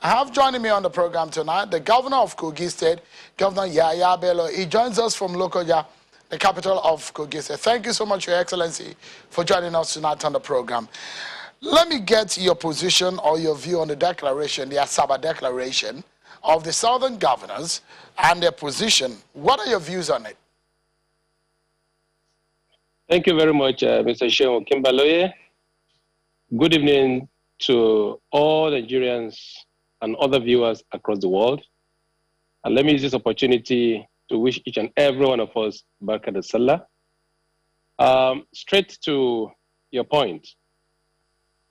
I have joining me on the program tonight the governor of Kogi State, Governor Yahaya Bello. He joins us from Lokoja, the capital of Kogi State. Thank you so much, Your Excellency, for joining us tonight on the program. Let me get your position or your view on the declaration, the Asaba Declaration of the Southern Governors and their position. What are your views on it? Thank you very much, Mr. Sheon Kimbaloye. Good evening to all Nigerians and other viewers across the world. And let me use this opportunity to wish each and every one of us Barkat al-Salah. Straight to your point,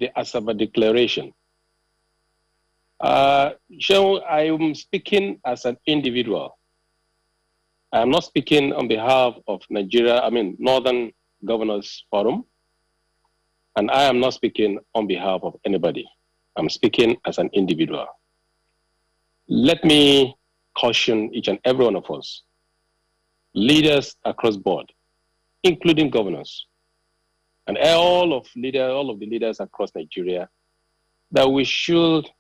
the Asaba Declaration. Sheon, I am speaking as an individual. I am not speaking on behalf of Northern Governors Forum, and I am not speaking on behalf of anybody. I'm speaking as an individual. Let me caution each and every one of us, leaders across board, including governors, and all of the leaders across Nigeria, that we should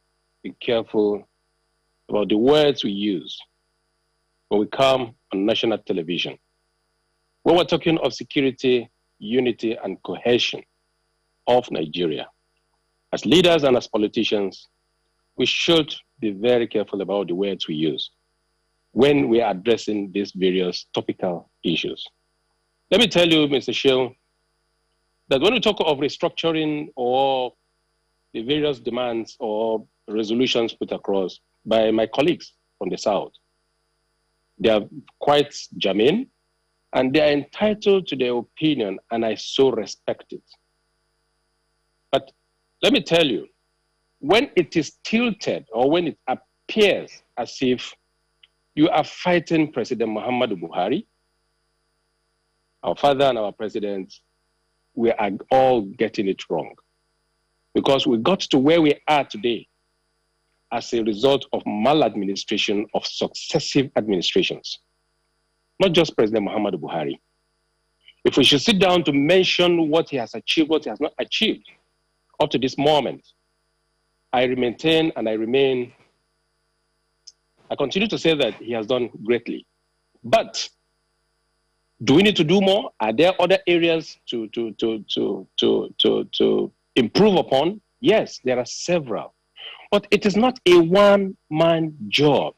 be careful about the words we use when we come on national television. When we're talking of security, unity, and cohesion of Nigeria, as leaders and as politicians, we should be very careful about the words we use when we are addressing these various topical issues. Let me tell you, Mr. Sheon, that when we talk of restructuring or the various demands or resolutions put across by my colleagues from the South, they are quite germane, and they are entitled to their opinion, and I so respect it. But let me tell you, when it is tilted or when it appears as if you are fighting President Muhammadu Buhari, our father and our president, we are all getting it wrong. Because we got to where we are today as a result of maladministration of successive administrations. Not just President Muhammadu Buhari. If we should sit down to mention what he has achieved, what he has not achieved up to this moment, I maintain and I continue to say that he has done greatly. But do we need to do more? Are there other areas to improve upon? Yes, there are several. But it is not a one-man job.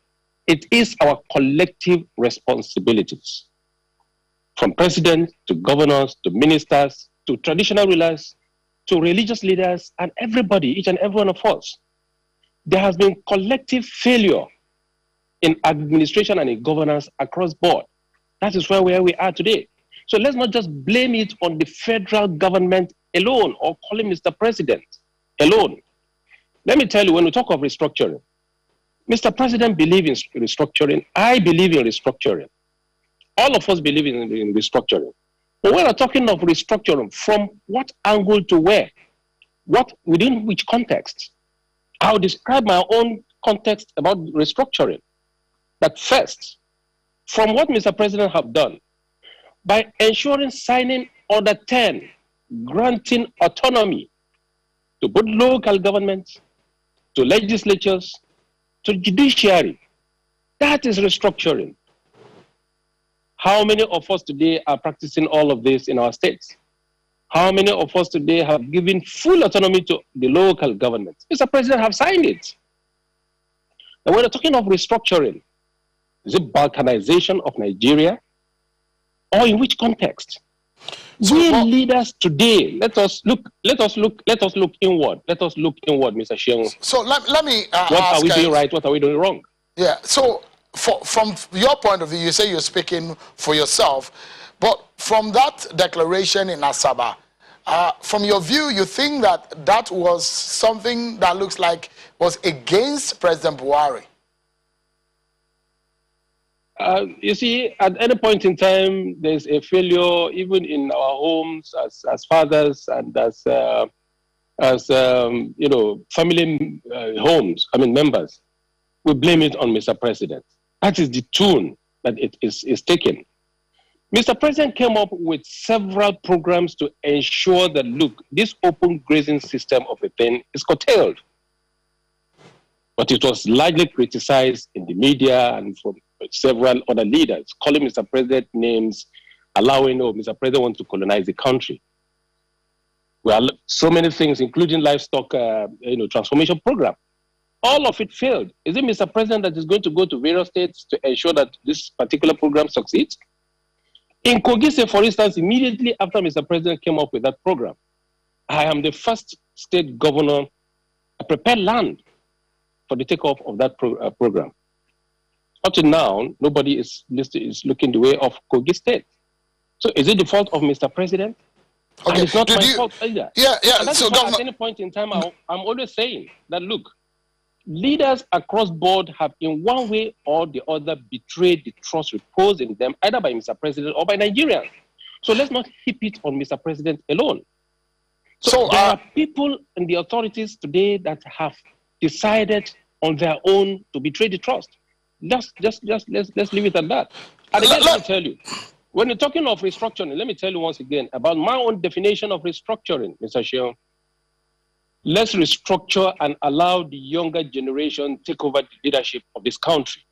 It is our collective responsibilities. From president to governors to ministers to traditional rulers to religious leaders and everybody, each and every one of us. There has been collective failure in administration and in governance across board. That is where we are today. So let's not just blame it on the federal government alone or call him Mr. President alone. Let me tell you, when we talk of restructuring, Mr. President believes in restructuring. I believe in restructuring. All of us believe in restructuring. But when we're talking of restructuring, from what angle to where? Within which context? I'll describe my own context about restructuring. That first, from what Mr. President have done, by ensuring signing Order 10, granting autonomy to both local governments, to legislatures, to judiciary, that is restructuring. How many of us today are practicing all of this in our states? How many of us today have given full autonomy to the local governments? Mr. President have signed it. And when we're talking of restructuring, is it balkanization of Nigeria? Or in which context? So we leaders today, let us look inward. Let us look inward, Mr. Sheon. So let me what are we doing right? What are we doing wrong? Yeah. So from your point of view, you say you're speaking for yourself, but from that declaration in Asaba, from your view, you think that was something that looks like was against President Buhari? You see, at any point in time, there's a failure, even in our homes as fathers and as family homes. Members. We blame it on Mr. President. That is the tune that it is taken. Mr. President came up with several programs to ensure that, look, this open grazing system of a thing is curtailed. But it was largely criticized in the media and from several other leaders, calling Mr. President names, allowing, oh, Mr. President wants to colonize the country. Well, so many things, including livestock, transformation program. All of it failed. Is it Mr. President that is going to go to various states to ensure that this particular program succeeds? In Kogi State, for instance, immediately after Mr. President came up with that program, I am the first state governor to prepare land for the takeoff of that program. Up to now, nobody is looking the way of Kogi State. So is it the fault of Mr. President? Okay. And it's not my fault either. Yeah. And that's so why at any point in time, I'm always saying that, look, leaders across board have in one way or the other betrayed the trust reposed in them, either by Mr. President or by Nigerians. So let's not heap it on Mr. President alone. So there are people in the authorities today that have decided on their own to betray the trust. Let's leave it at that. And again, let me tell you, when you're talking of restructuring, let me tell you once again about my own definition of restructuring, Mr. Sheon. Let's restructure and allow the younger generation take over the leadership of this country.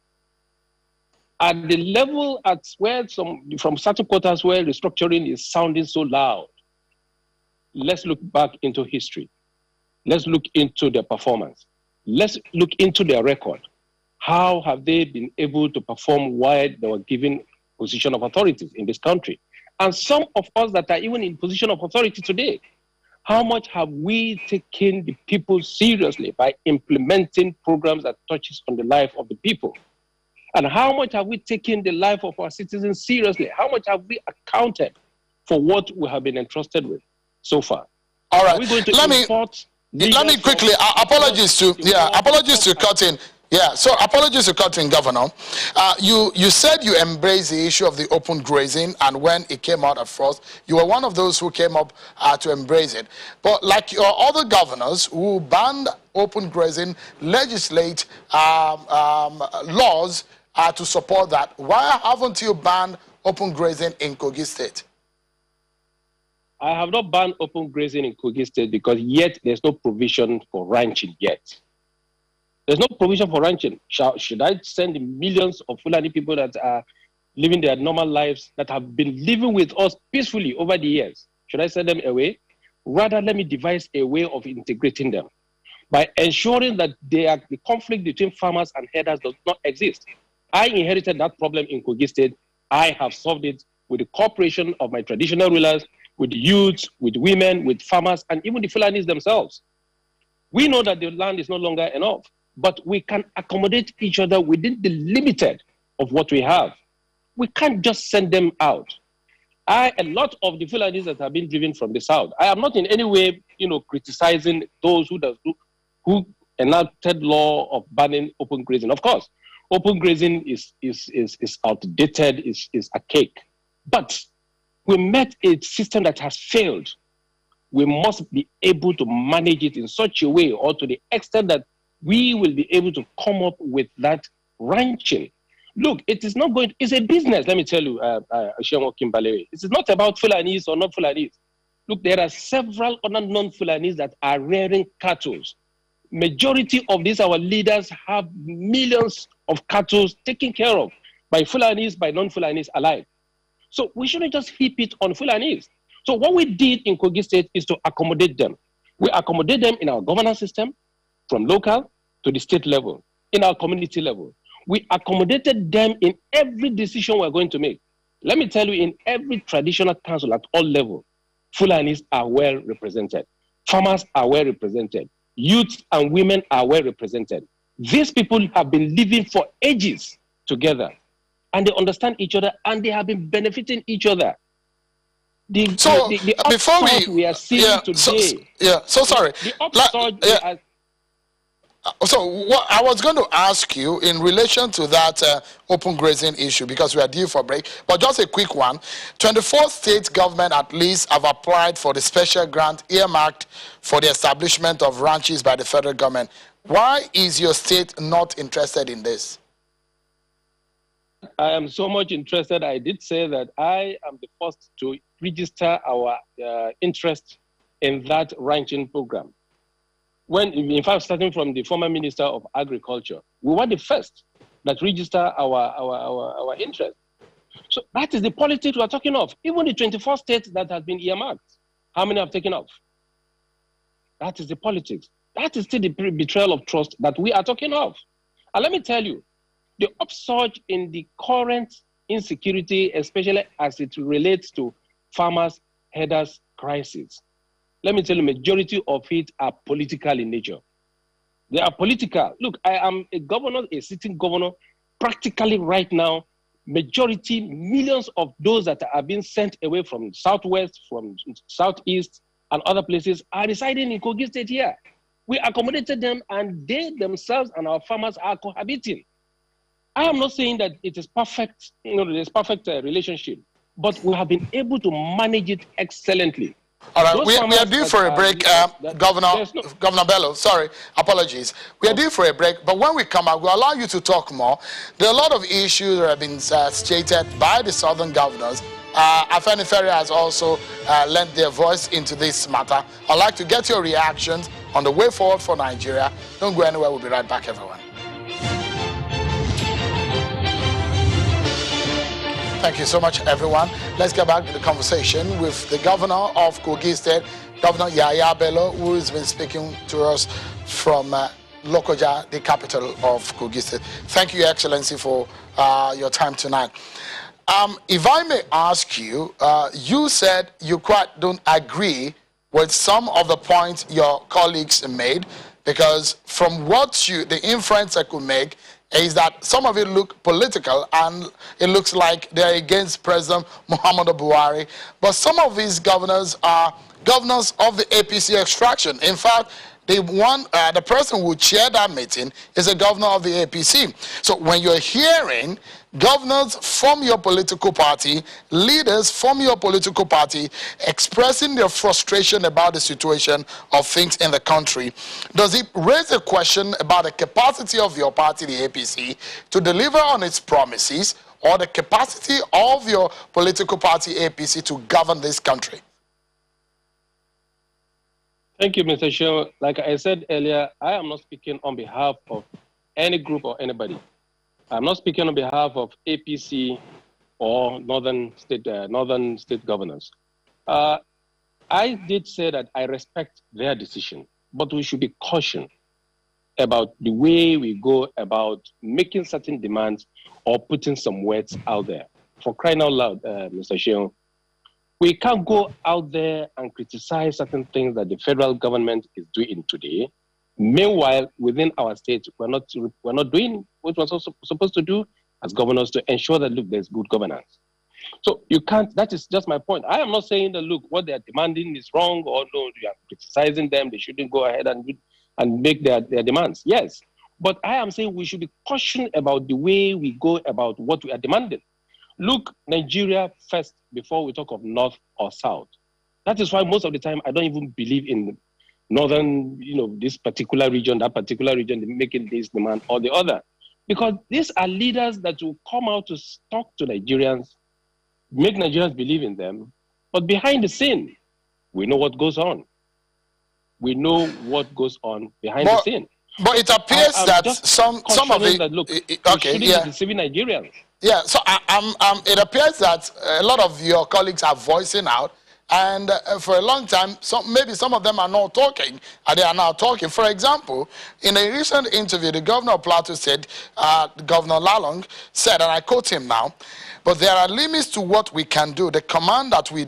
At the level at where from certain quarters where restructuring is sounding so loud, let's look back into history. Let's look into their performance. Let's look into their record. How have they been able to perform while they were given position of authority in this country? And some of us that are even in position of authority today, how much have we taken the people seriously by implementing programs that touches on the life of the people? And how much have we taken the life of our citizens seriously? How much have we accounted for what we have been entrusted with so far? All right. Are we going to let me quickly, apologies to cut in. Yeah, so apologies to cut in, Governor. You said you embraced the issue of the open grazing, and when it came out at first, you were one of those who came up to embrace it. But like your other governors who banned open grazing, legislate laws to support that, why haven't you banned open grazing in Kogi State? I have not banned open grazing in Kogi State because yet there's no provision for ranching yet. There's no provision for ranching. Should I send the millions of Fulani people that are living their normal lives, that have been living with us peacefully over the years? Should I send them away? Rather, let me devise a way of integrating them by ensuring that the conflict between farmers and herders does not exist. I inherited that problem in Kogi State. I have solved it with the cooperation of my traditional rulers, with the youths, with women, with farmers, and even the Fulanis themselves. We know that the land is no longer enough, but we can accommodate each other within the limited of what we have. We can't just send them out. A lot of the Fulanis that have been driven from the south, I am not in any way, criticizing those who enacted law of banning open grazing. Of course, open grazing is outdated, is archaic. But we met a system that has failed. We must be able to manage it in such a way, or to the extent that we will be able to come up with that ranching. Look, it's a business, let me tell you, Sheon Kimbalewe. It is not about Fulanis or not Fulanis. Look, there are several other non-Fulanis that are rearing cattle. Majority of these, our leaders, have millions of cattle taken care of by Fulanis, by non-Fulanis alike. So we shouldn't just heap it on Fulanis. So what we did in Kogi State is to accommodate them. We accommodate them in our governance system, from local to the state level, in our community level. We accommodated them in every decision we're going to make. Let me tell you, in every traditional council at all levels, Fulanis are well represented. Farmers are well represented. Youth and women are well represented. These people have been living for ages together, and they understand each other, and they have been benefiting each other. The upsurge we are seeing today. Sorry. The upsurge So what I was going to ask you in relation to that open grazing issue, because we are due for a break, but just a quick one. 24 state government at least have applied for the special grant earmarked for the establishment of ranches by the federal government. Why is your state not interested in this? I am so much interested. I did say that I am the first to register our interest in that ranching program. when, in fact, starting from the former Minister of Agriculture, we were the first that register our interest. So that is the politics we are talking of. Even the 24 states that have been earmarked, how many have taken off? That is the politics. That is still the betrayal of trust that we are talking of. And let me tell you, the upsurge in the current insecurity, especially as it relates to farmers' headers crisis, let me tell you, majority of it are political in nature. They are political. Look, I am a governor, a sitting governor, practically right now, majority, millions of those that are being sent away from Southwest, from Southeast, and other places are residing in Kogi State here. We accommodated them, and they themselves and our farmers are cohabiting. I am not saying that it is perfect, there's perfect relationship, but we have been able to manage it excellently. All right, we are due for a break, Governor Bello. Sorry, apologies. We are due for a break, but when we come back, we'll allow you to talk more. There are a lot of issues that have been stated by the southern governors. Afeni Ferry has also lent their voice into this matter. I'd like to get your reactions on the way forward for Nigeria. Don't go anywhere. We'll be right back, everyone. Thank you so much, everyone. Let's get back to the conversation with the governor of Kogi State, Governor Yahaya Bello, who has been speaking to us from Lokoja, the capital of Kogi State. Thank you, Excellency, for your time tonight. If I may ask you, you said you quite don't agree with some of the points your colleagues made, because from what the inference I could make is that some of it look political and it looks like they're against President Muhammadu Buhari. But some of these governors are governors of the APC extraction. In fact, the person who chaired that meeting is a governor of the APC. So when you're hearing governors from your political party, leaders from your political party expressing their frustration about the situation of things in the country, does it raise a question about the capacity of your party, the APC, to deliver on its promises, or the capacity of your political party, APC, to govern this country? Thank you, Mr. Shaw. Like I said earlier, I am not speaking on behalf of any group or anybody. I'm not speaking on behalf of APC or northern state governors. I did say that I respect their decision, but we should be cautious about the way we go about making certain demands or putting some words out there. For crying out loud, Mr. Shaw, we can't go out there and criticize certain things that the federal government is doing today. Meanwhile, within our state, we're not doing what we're supposed to do as governors to ensure that, look, there's good governance. So you can't, that is just my point. I am not saying that, look, what they're demanding is wrong, or no, you are criticizing them, they shouldn't go ahead and make their demands. Yes, but I am saying we should be cautious about the way we go about what we are demanding. Look, Nigeria first before we talk of North or South. That is why most of the time I don't even believe in northern, this particular region, that particular region, making this demand or the other. Because these are leaders that will come out to talk to Nigerians, make Nigerians believe in them. But behind the scene, we know what goes on. We know what goes on behind the scene. But it appears that some of it, that, look, okay, we shouldn't be deceiving Nigerians. Yeah, so it appears that a lot of your colleagues are voicing out, and for a long time, maybe some of them are not talking, and they are now talking. For example, in a recent interview, the governor of Plateau said, Governor Lalong said, and I quote him now, "But there are limits to what we can do. The command that we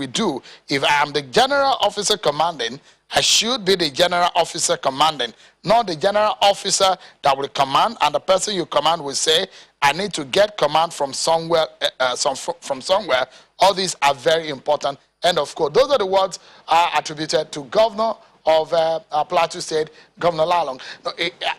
do, if I am the general officer commanding, I should be the general officer commanding, not the general officer that will command, and the person you command will say, I need to get command from somewhere, from somewhere. All these are very important." End of quote. Those are the words attributed to Governor of Plateau State, Governor Lalong.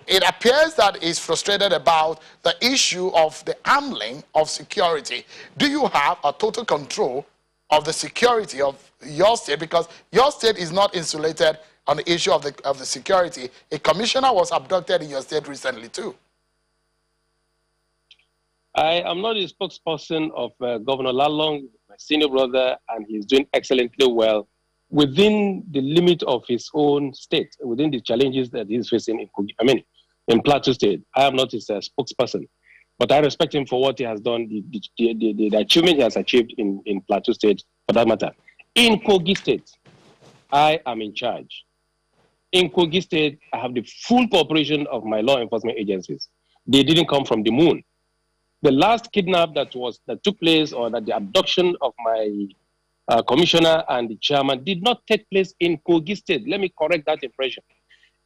It appears that he's frustrated about the issue of the handling of security. Do you have a total control of the security of your state? Because your state is not insulated on the issue of the security. A commissioner was abducted in your state recently too. I am not a spokesperson of Governor Lalong, my senior brother, and he's doing excellently well within the limit of his own state, within the challenges that he's facing in Plateau State. I am not his spokesperson, but I respect him for what he has done, the achievement he has achieved in Plateau State, for that matter. In Kogi State, I am in charge. In Kogi State, I have the full cooperation of my law enforcement agencies. They didn't come from the moon. The last kidnap that took place, or that the abduction of my commissioner and the chairman, did not take place in Kogi State. Let me correct that impression.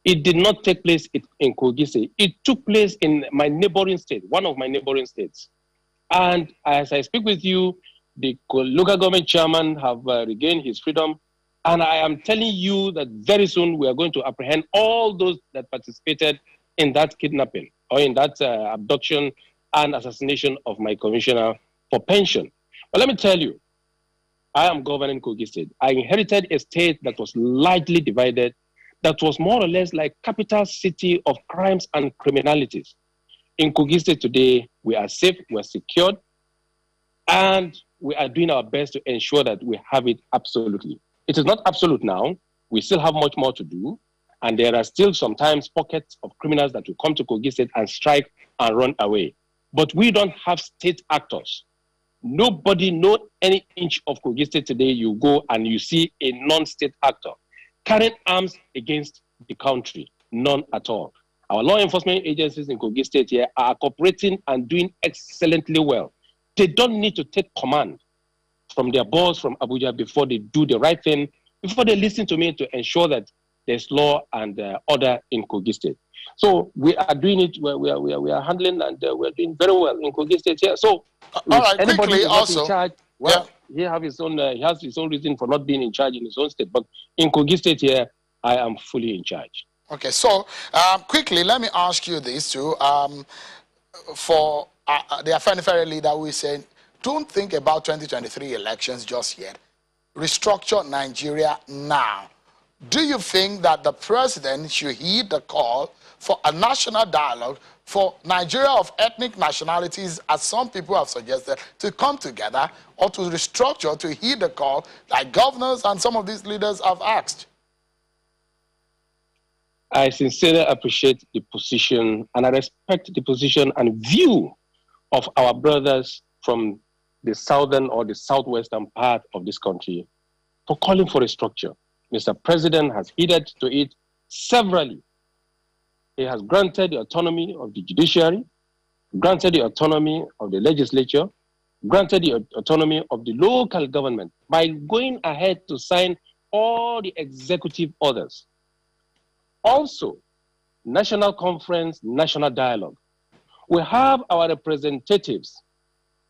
It did not take place in Kogi State. It took place in my neighboring state, one of my neighboring states. And as I speak with you, the local government chairman have regained his freedom. And I am telling you that very soon we are going to apprehend all those that participated in that kidnapping or in that abduction and assassination of my commissioner for pension. But let me tell you, I am governing Kogi State. I inherited a state that was largely divided, that was more or less like capital city of crimes and criminalities. In Kogi State today, we are safe, we are secured, and we are doing our best to ensure that we have it absolutely. It is not absolute now. We still have much more to do. And there are still sometimes pockets of criminals that will come to Kogi State and strike and run away. But we don't have state actors. Nobody, no any inch of Kogi State today, you go and you see a non-state actor carrying arms against the country. None at all. Our law enforcement agencies in Kogi State here are cooperating and doing excellently well. They don't need to take command from their boss from Abuja before they do the right thing, before they listen to me to ensure that there's law and order in Kogi State. So we are doing it, we are handling, and we're doing very well in Kogi State here. So all right, anybody quickly is not also, in charge, well, he has his own reason for not being in charge in his own state. But in Kogi State here, I am fully in charge. Okay, so quickly, let me ask you this too. For the Afenifere leader who is saying, don't think about 2023 elections just yet. Restructure Nigeria now. Do you think that the president should heed the call for a national dialogue for Nigeria of ethnic nationalities, as some people have suggested, to come together, or to restructure, to heed the call like governors and some of these leaders have asked? I sincerely appreciate the position, and I respect the position and view of our brothers from the southern or the southwestern part of this country for calling for a structure. Mr. President has heeded to it severally. He has granted the autonomy of the judiciary, granted the autonomy of the legislature, granted the autonomy of the local government by going ahead to sign all the executive orders. Also, national conference, national dialogue. We have our representatives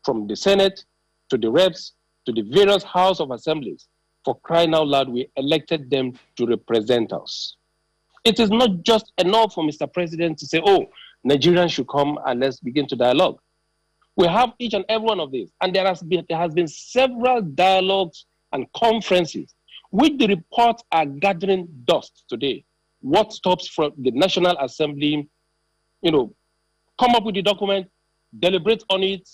from the Senate to the reps to the various House of Assemblies. For crying out loud, we elected them to represent us. It is not just enough for Mr. President to say, oh, Nigerians should come and let's begin to dialogue. We have each and every one of these. And there has been several dialogues and conferences which the reports are gathering dust today. What stops from the National Assembly, come up with the document, deliberate on it,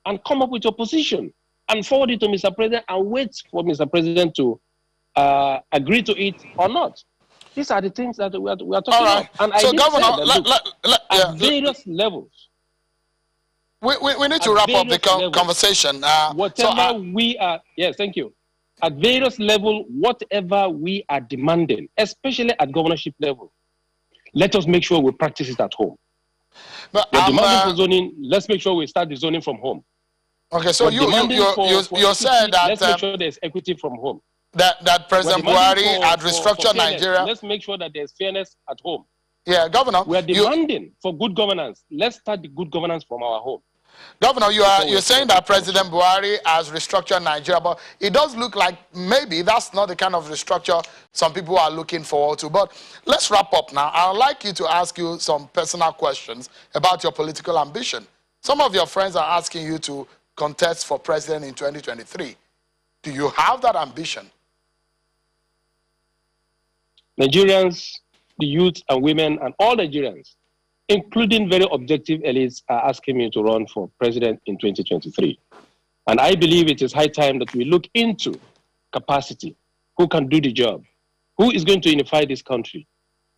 and come up with your position and forward it to Mr. President and wait for Mr. President to agree to it or not. These are the things that we are talking about. And so, I did Governor, say that, at various levels. We need to wrap up the conversation. Whatever we are, yes, thank you. At various levels, whatever we are demanding, especially at governorship level, let us make sure we practice it at home. But we're demanding for zoning, let's make sure we start the zoning from home. Okay, so you said that let's make sure there's equity from home. That President Buhari had restructured Nigeria. Let's make sure that there's fairness at home. Yeah, Governor. We are demanding for good governance. Let's start the good governance from our home. Governor, you're saying that President Buhari has restructured Nigeria, but it does look like maybe that's not the kind of restructure some people are looking forward to. But let's wrap up now. I'd like you to ask you some personal questions about your political ambition. Some of your friends are asking you to contest for president in 2023. Do you have that ambition? Nigerians, the youth and women and all Nigerians, including very objective elites, are asking me to run for president in 2023. And I believe it is high time that we look into capacity. who can do the job, who is going to unify this country.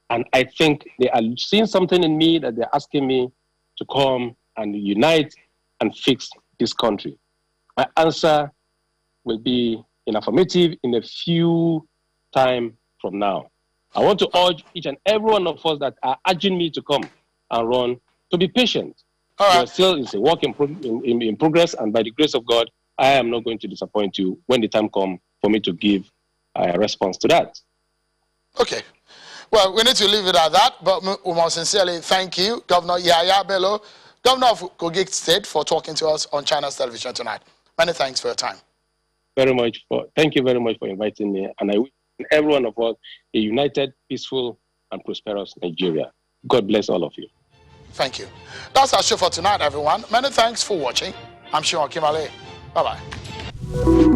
And I think they are seeing something in me that they're asking me to come and unite and fix this country. My answer will be in affirmative in a few time from now. I want to urge each and every one of us that are urging me to come and run to be patient. All right. There still is a work in progress, and by the grace of God, I am not going to disappoint you when the time comes for me to give a response to that. Okay. Well, we need to leave it at that, but we must sincerely thank you, Governor Yahaya Bello, Governor of Kogi State, for talking to us on China's television tonight. Many thanks for your time. Thank you very much for inviting me, and I wish every one of us a united, peaceful, and prosperous Nigeria. God bless all of you. Thank you. That's our show for tonight, everyone. Many thanks for watching. I'm Sean Kimale. Bye-bye.